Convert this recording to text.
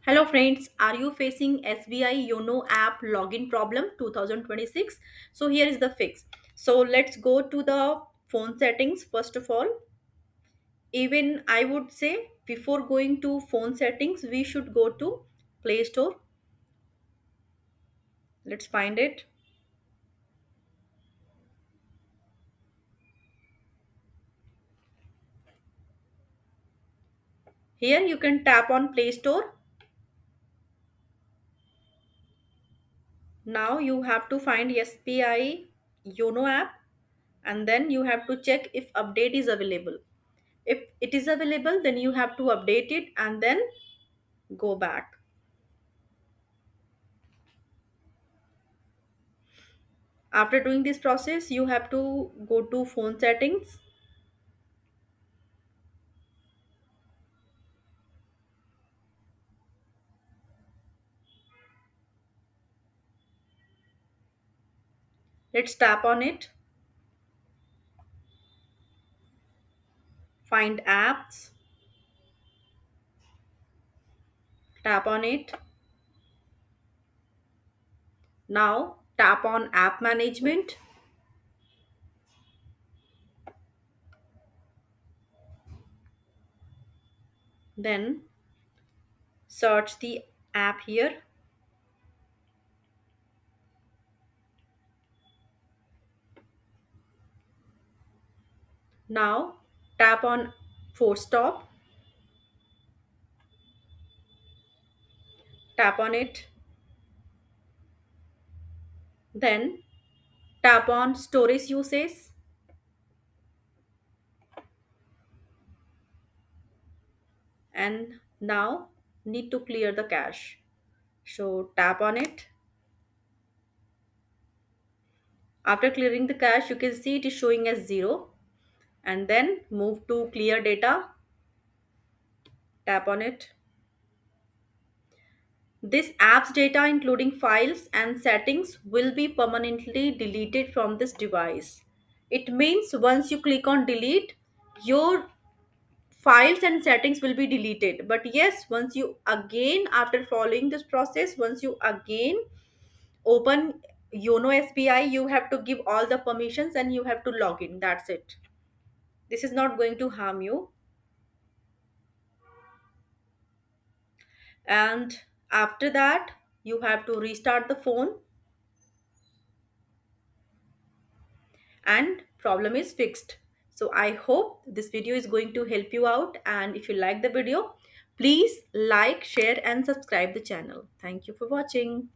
Hello friends, are you facing SBI YONO app login problem 2026? So here is the fix. So let's go to the phone settings first of all. Even I would say before going to phone settings, we should go to Play Store. Let's find it. Here you can tap on Play Store. Now you have to find SBI YONO app and then you have to check if update is available. If it is available, then you have to update it and then go back. After doing this process, you have to go to phone settings. Let's tap on it. Find apps. Tap on it. Now tap on app management. Then search the app here. Now tap on force stop. Tap on it. Then tap on storage uses. And now need to clear the cache. So tap on it. After clearing the cache, you can see it is showing as 0. And then move to clear data. Tap on it. This app's data, including files and settings, will be permanently deleted from this device. It means once you click on delete, your files and settings will be deleted. But yes, once you again, after following this process, once you again open YONO SBI, you have to give all the permissions and you have to log in. That's it. This is not going to harm you. And after that, you have to restart the phone and problem is fixed. So I hope this video is going to help you out, and if you like the video, please like, share and subscribe the channel. Thank you for watching.